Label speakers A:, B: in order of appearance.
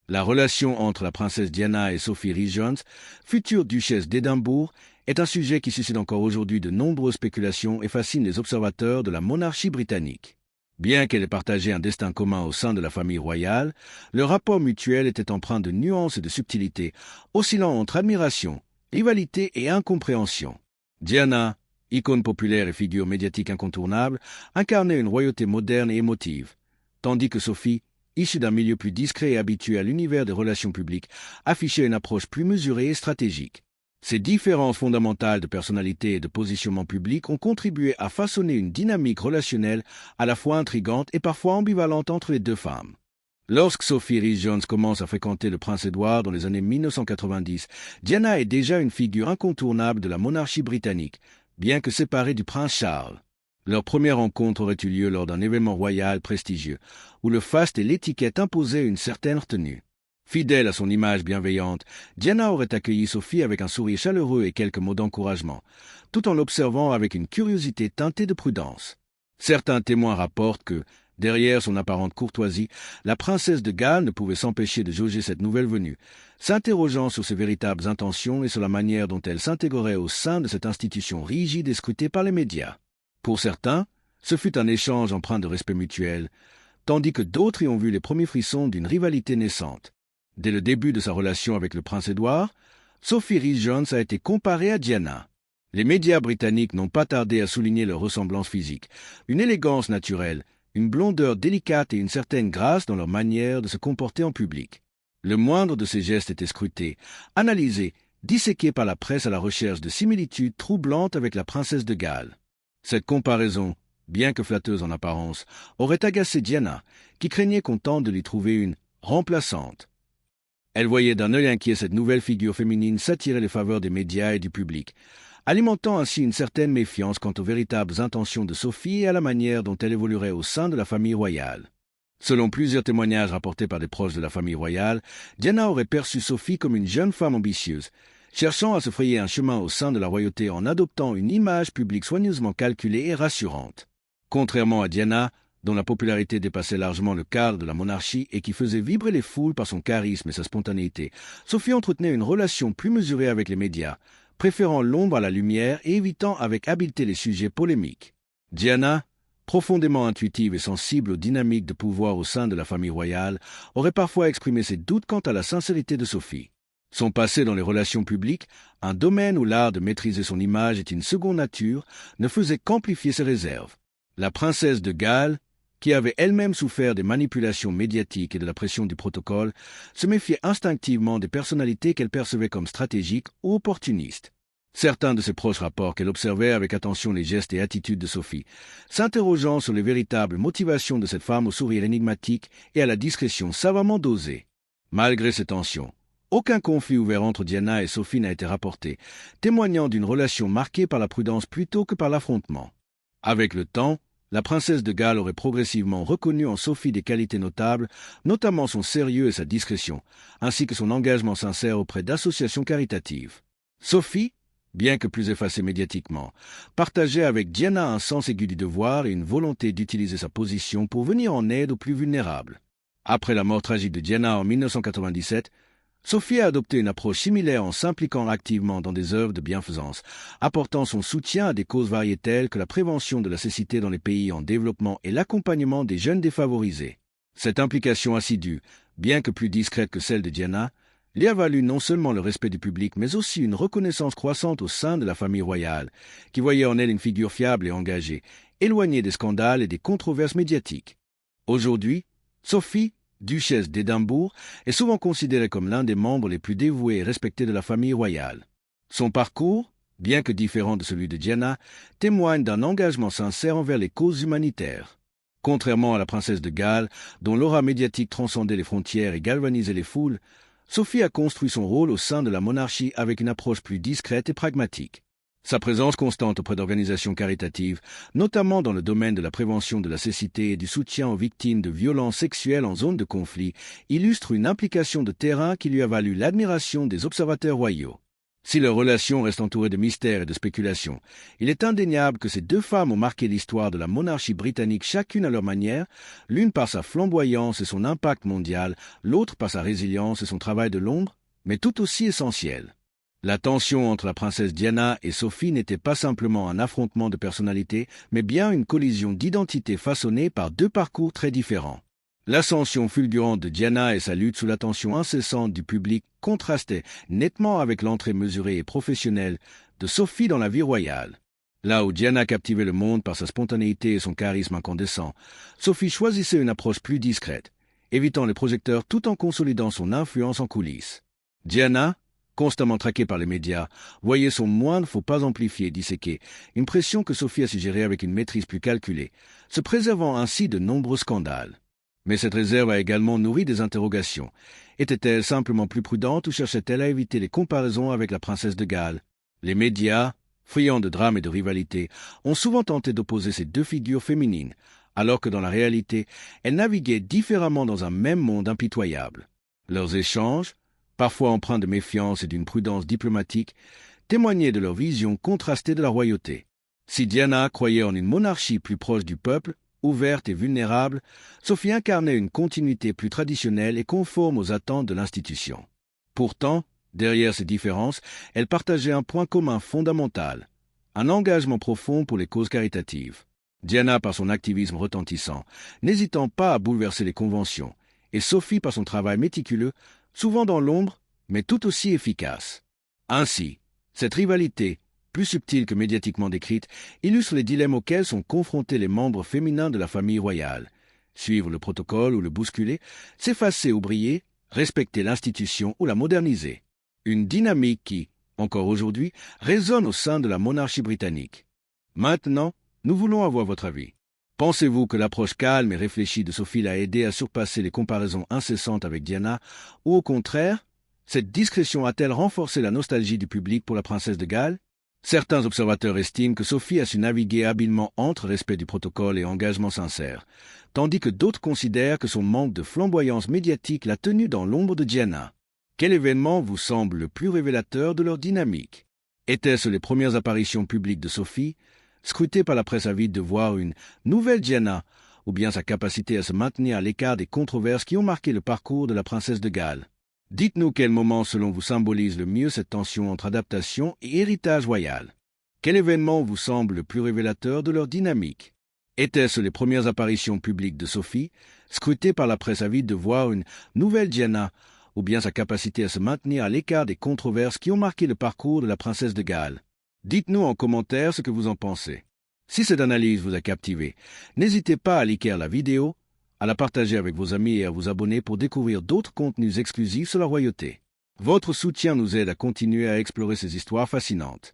A: La relation entre la princesse Diana et Sophie Rhys-Jones, future duchesse d'Édimbourg, est un sujet qui suscite encore aujourd'hui de nombreuses spéculations et fascine les observateurs de la monarchie britannique. Bien qu'elle ait partagé un destin commun au sein de la famille royale, leur rapport mutuel était empreint de nuances et de subtilités, oscillant entre admiration, rivalité et incompréhension. Diana, icône populaire et figure médiatique incontournable, incarnait une royauté moderne et émotive, tandis que Sophie, issue d'un milieu plus discret et habitué à l'univers des relations publiques, affichait une approche plus mesurée et stratégique. Ces différences fondamentales de personnalité et de positionnement public ont contribué à façonner une dynamique relationnelle à la fois intrigante et parfois ambivalente entre les deux femmes. Lorsque Sophie Rhys-Jones commence à fréquenter le prince Édouard dans les années 1990, Diana est déjà une figure incontournable de la monarchie britannique, bien que séparée du prince Charles. Leur première rencontre aurait eu lieu lors d'un événement royal prestigieux, où le faste et l'étiquette imposaient une certaine retenue. Fidèle à son image bienveillante, Diana aurait accueilli Sophie avec un sourire chaleureux et quelques mots d'encouragement, tout en l'observant avec une curiosité teintée de prudence. Certains témoins rapportent que, derrière son apparente courtoisie, la princesse de Galles ne pouvait s'empêcher de jauger cette nouvelle venue, s'interrogeant sur ses véritables intentions et sur la manière dont elle s'intégrerait au sein de cette institution rigide et scrutée par les médias. Pour certains, ce fut un échange empreint de respect mutuel, tandis que d'autres y ont vu les premiers frissons d'une rivalité naissante. Dès le début de sa relation avec le prince Édouard, Sophie Rhys-Jones a été comparée à Diana. Les médias britanniques n'ont pas tardé à souligner leur ressemblance physique, une élégance naturelle, une blondeur délicate et une certaine grâce dans leur manière de se comporter en public. Le moindre de ces gestes était scruté, analysé, disséqué par la presse à la recherche de similitudes troublantes avec la princesse de Galles. Cette comparaison, bien que flatteuse en apparence, aurait agacé Diana, qui craignait qu'on tente de lui trouver une remplaçante. Elle voyait d'un œil inquiet cette nouvelle figure féminine s'attirer les faveurs des médias et du public, alimentant ainsi une certaine méfiance quant aux véritables intentions de Sophie et à la manière dont elle évoluerait au sein de la famille royale. Selon plusieurs témoignages rapportés par des proches de la famille royale, Diana aurait perçu Sophie comme une jeune femme ambitieuse, cherchant à se frayer un chemin au sein de la royauté en adoptant une image publique soigneusement calculée et rassurante. Contrairement à Diana, dont la popularité dépassait largement le cadre de la monarchie et qui faisait vibrer les foules par son charisme et sa spontanéité, Sophie entretenait une relation plus mesurée avec les médias, préférant l'ombre à la lumière et évitant avec habileté les sujets polémiques. Diana, profondément intuitive et sensible aux dynamiques de pouvoir au sein de la famille royale, aurait parfois exprimé ses doutes quant à la sincérité de Sophie. Son passé dans les relations publiques, un domaine où l'art de maîtriser son image est une seconde nature, ne faisait qu'amplifier ses réserves. La princesse de Galles, qui avait elle-même souffert des manipulations médiatiques et de la pression du protocole, se méfiait instinctivement des personnalités qu'elle percevait comme stratégiques ou opportunistes. Certains de ses proches rapportent qu'elle observait avec attention les gestes et attitudes de Sophie, s'interrogeant sur les véritables motivations de cette femme au sourire énigmatique et à la discrétion savamment dosée. Malgré ces tensions, aucun conflit ouvert entre Diana et Sophie n'a été rapporté, témoignant d'une relation marquée par la prudence plutôt que par l'affrontement. Avec le temps, la princesse de Galles aurait progressivement reconnu en Sophie des qualités notables, notamment son sérieux et sa discrétion, ainsi que son engagement sincère auprès d'associations caritatives. Sophie, bien que plus effacée médiatiquement, partageait avec Diana un sens aigu du devoir et une volonté d'utiliser sa position pour venir en aide aux plus vulnérables. Après la mort tragique de Diana en 1997, Sophie a adopté une approche similaire en s'impliquant activement dans des œuvres de bienfaisance, apportant son soutien à des causes variées telles que la prévention de la cécité dans les pays en développement et l'accompagnement des jeunes défavorisés. Cette implication assidue, bien que plus discrète que celle de Diana, lui a valu non seulement le respect du public, mais aussi une reconnaissance croissante au sein de la famille royale, qui voyait en elle une figure fiable et engagée, éloignée des scandales et des controverses médiatiques. Aujourd'hui, Sophie, duchesse d'Édimbourg, est souvent considérée comme l'un des membres les plus dévoués et respectés de la famille royale. Son parcours, bien que différent de celui de Diana, témoigne d'un engagement sincère envers les causes humanitaires. Contrairement à la princesse de Galles, dont l'aura médiatique transcendait les frontières et galvanisait les foules, Sophie a construit son rôle au sein de la monarchie avec une approche plus discrète et pragmatique. Sa présence constante auprès d'organisations caritatives, notamment dans le domaine de la prévention de la cécité et du soutien aux victimes de violences sexuelles en zone de conflit, illustre une implication de terrain qui lui a valu l'admiration des observateurs royaux. Si leur relation reste entourée de mystères et de spéculations, il est indéniable que ces deux femmes ont marqué l'histoire de la monarchie britannique chacune à leur manière, l'une par sa flamboyance et son impact mondial, l'autre par sa résilience et son travail de l'ombre, mais tout aussi essentiel. La tension entre la princesse Diana et Sophie n'était pas simplement un affrontement de personnalités, mais bien une collision d'identités façonnées par deux parcours très différents. L'ascension fulgurante de Diana et sa lutte sous l'attention incessante du public contrastaient nettement avec l'entrée mesurée et professionnelle de Sophie dans la vie royale. Là où Diana captivait le monde par sa spontanéité et son charisme incandescent, Sophie choisissait une approche plus discrète, évitant les projecteurs tout en consolidant son influence en coulisses. Diana, constamment traquée par les médias, voyait son moindre faux pas amplifié et disséqué, une pression que Sophie a su gérer avec une maîtrise plus calculée, se préservant ainsi de nombreux scandales. Mais cette réserve a également nourri des interrogations. Était-elle simplement plus prudente ou cherchait-elle à éviter les comparaisons avec la princesse de Galles? Les médias, friands de drames et de rivalité, ont souvent tenté d'opposer ces deux figures féminines, alors que dans la réalité, elles naviguaient différemment dans un même monde impitoyable. Leurs échanges, parfois empreints de méfiance et d'une prudence diplomatique, témoignaient de leur vision contrastée de la royauté. Si Diana croyait en une monarchie plus proche du peuple, ouverte et vulnérable, Sophie incarnait une continuité plus traditionnelle et conforme aux attentes de l'institution. Pourtant, derrière ces différences, elles partageaient un point commun fondamental, un engagement profond pour les causes caritatives. Diana par son activisme retentissant, n'hésitant pas à bouleverser les conventions, et Sophie par son travail méticuleux, souvent dans l'ombre, mais tout aussi efficace. Ainsi, cette rivalité, plus subtile que médiatiquement décrite, illustre les dilemmes auxquels sont confrontés les membres féminins de la famille royale. Suivre le protocole ou le bousculer, s'effacer ou briller, respecter l'institution ou la moderniser. Une dynamique qui, encore aujourd'hui, résonne au sein de la monarchie britannique. Maintenant, nous voulons avoir votre avis. Pensez-vous que l'approche calme et réfléchie de Sophie l'a aidé à surpasser les comparaisons incessantes avec Diana, ou au contraire, cette discrétion a-t-elle renforcé la nostalgie du public pour la princesse de Galles? Certains observateurs estiment que Sophie a su naviguer habilement entre respect du protocole et engagement sincère, tandis que d'autres considèrent que son manque de flamboyance médiatique l'a tenue dans l'ombre de Diana. Quel événement vous semble le plus révélateur de leur dynamique? Étaient-ce les premières apparitions publiques de Sophie, scrutée par la presse avide de voir une nouvelle Diana, ou bien sa capacité à se maintenir à l'écart des controverses qui ont marqué le parcours de la princesse de Galles? Dites-nous quel moment selon vous symbolise le mieux cette tension entre adaptation et héritage royal. Quel événement vous semble le plus révélateur de leur dynamique? Étaient-ce les premières apparitions publiques de Sophie, scrutée par la presse avide de voir une nouvelle Diana, ou bien sa capacité à se maintenir à l'écart des controverses qui ont marqué le parcours de la princesse de Galles? Dites-nous en commentaire ce que vous en pensez. Si cette analyse vous a captivé, n'hésitez pas à liker la vidéo, à la partager avec vos amis et à vous abonner pour découvrir d'autres contenus exclusifs sur la royauté. Votre soutien nous aide à continuer à explorer ces histoires fascinantes.